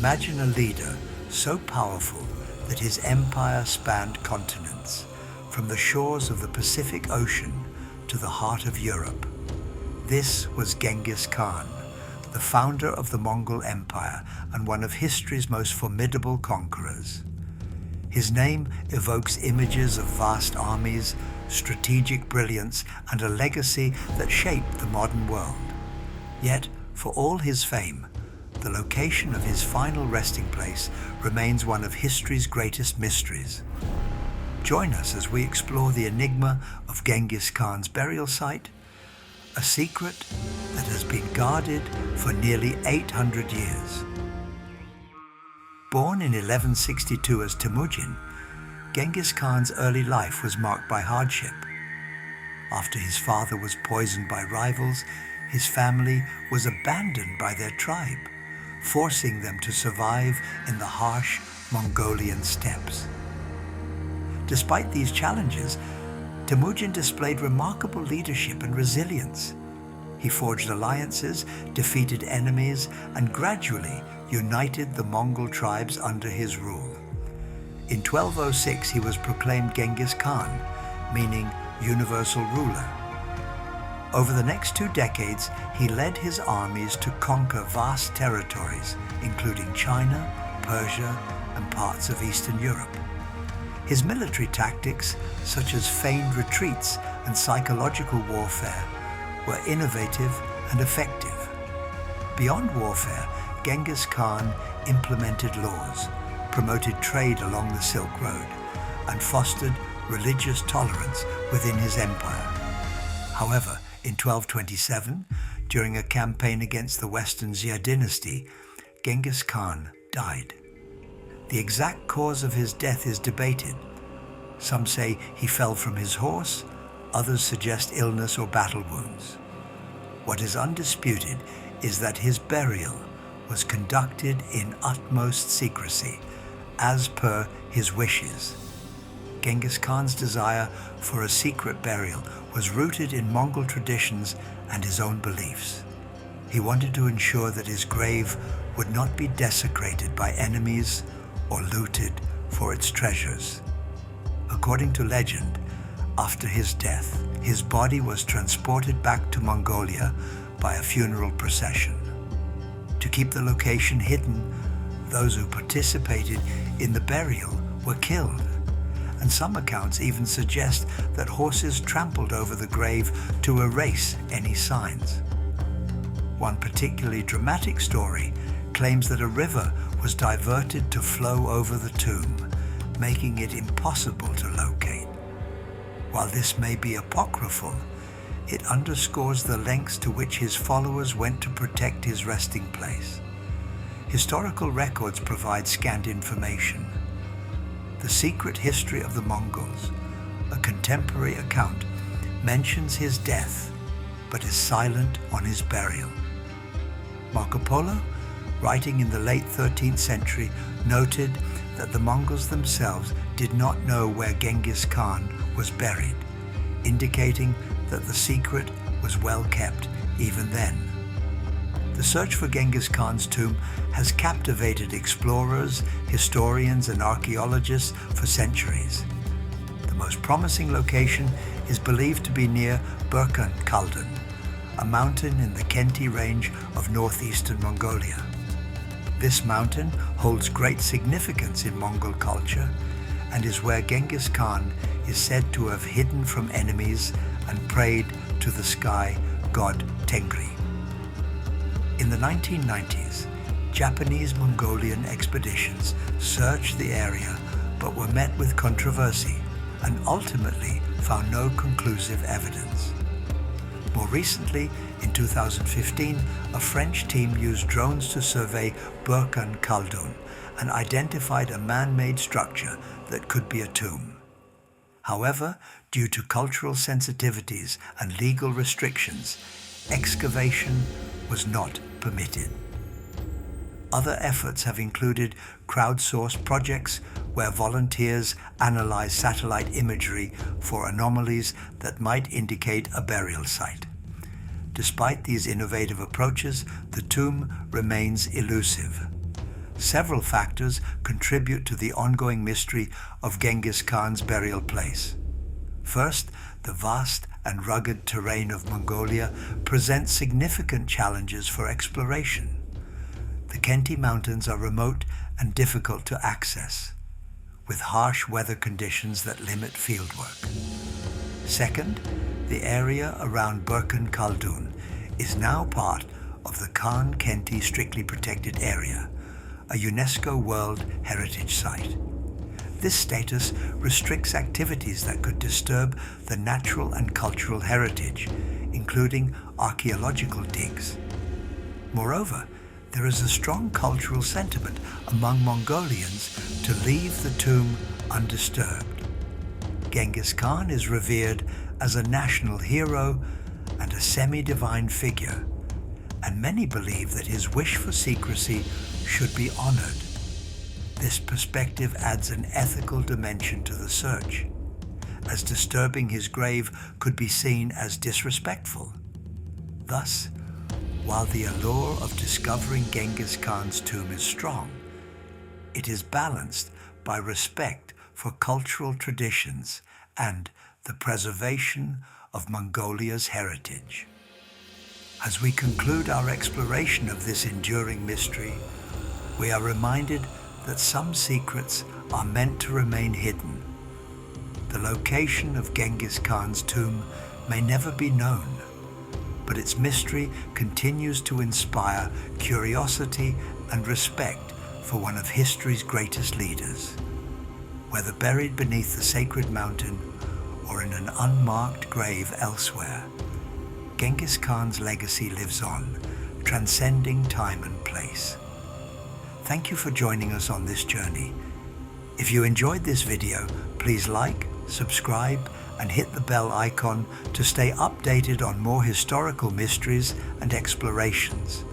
Imagine a leader so powerful that his empire spanned continents, from the shores of the Pacific Ocean to the heart of Europe. This was Genghis Khan, the founder of the Mongol Empire and one of history's most formidable conquerors. His name evokes images of vast armies, strategic brilliance, and a legacy that shaped the modern world. Yet, for all his fame, the location of his final resting place remains one of history's greatest mysteries. Join us as we explore the enigma of Genghis Khan's burial site, a secret that has been guarded for nearly 800 years. Born in 1162 as Temujin, Genghis Khan's early life was marked by hardship. After his father was poisoned by rivals, his family was abandoned by their tribe, forcing them to survive in the harsh Mongolian steppes. Despite these challenges, Temujin displayed remarkable leadership and resilience. He forged alliances, defeated enemies, and gradually united the Mongol tribes under his rule. In 1206, he was proclaimed Genghis Khan, meaning universal ruler. Over the next 2 decades, he led his armies to conquer vast territories, including China, Persia, and parts of Eastern Europe. His military tactics, such as feigned retreats and psychological warfare, were innovative and effective. Beyond warfare, Genghis Khan implemented laws, promoted trade along the Silk Road, and fostered religious tolerance within his empire. However, in 1227, during a campaign against the Western Xia dynasty, Genghis Khan died. The exact cause of his death is debated. Some say he fell from his horse, others suggest illness or battle wounds. What is undisputed is that his burial was conducted in utmost secrecy, as per his wishes. Genghis Khan's desire for a secret burial was rooted in Mongol traditions and his own beliefs. He wanted to ensure that his grave would not be desecrated by enemies or looted for its treasures. According to legend, after his death, his body was transported back to Mongolia by a funeral procession. To keep the location hidden, those who participated in the burial were killed, and some accounts even suggest that horses trampled over the grave to erase any signs. One particularly dramatic story claims that a river was diverted to flow over the tomb, making it impossible to locate. While this may be apocryphal, it underscores the lengths to which his followers went to protect his resting place. Historical records provide scant information. The Secret History of the Mongols, a contemporary account, mentions his death, but is silent on his burial. Marco Polo, writing in the late 13th century, noted that the Mongols themselves did not know where Genghis Khan was buried, indicating that the secret was well kept even then. The search for Genghis Khan's tomb has captivated explorers, historians, and archaeologists for centuries. The most promising location is believed to be near Burkan Khaldun, a mountain in the Khenti range of northeastern Mongolia. This mountain holds great significance in Mongol culture and is where Genghis Khan is said to have hidden from enemies and prayed to the sky god Tengri. In the 1990s, Japanese Mongolian expeditions searched the area but were met with controversy and ultimately found no conclusive evidence. More recently, in 2015, a French team used drones to survey Burkan Khaldun and identified a man-made structure that could be a tomb. However, due to cultural sensitivities and legal restrictions, excavation was not permitted. Other efforts have included crowdsourced projects where volunteers analyze satellite imagery for anomalies that might indicate a burial site. Despite these innovative approaches, the tomb remains elusive. Several factors contribute to the ongoing mystery of Genghis Khan's burial place. First, the vast and rugged terrain of Mongolia presents significant challenges for exploration. The Khenti Mountains are remote and difficult to access, with harsh weather conditions that limit fieldwork. Second, the area around Burkhan Khaldun is now part of the Khan Khenti Strictly Protected Area, a UNESCO World Heritage Site. This status restricts activities that could disturb the natural and cultural heritage, including archaeological digs. Moreover, there is a strong cultural sentiment among Mongolians to leave the tomb undisturbed. Genghis Khan is revered as a national hero and a semi-divine figure, and many believe that his wish for secrecy should be honored. This perspective adds an ethical dimension to the search, as disturbing his grave could be seen as disrespectful. Thus, while the allure of discovering Genghis Khan's tomb is strong, it is balanced by respect for cultural traditions and the preservation of Mongolia's heritage. As we conclude our exploration of this enduring mystery, we are reminded that some secrets are meant to remain hidden. The location of Genghis Khan's tomb may never be known, but its mystery continues to inspire curiosity and respect for one of history's greatest leaders. Whether buried beneath the sacred mountain or in an unmarked grave elsewhere, Genghis Khan's legacy lives on, transcending time and place. Thank you for joining us on this journey. If you enjoyed this video, please like, subscribe, and hit the bell icon to stay updated on more historical mysteries and explorations.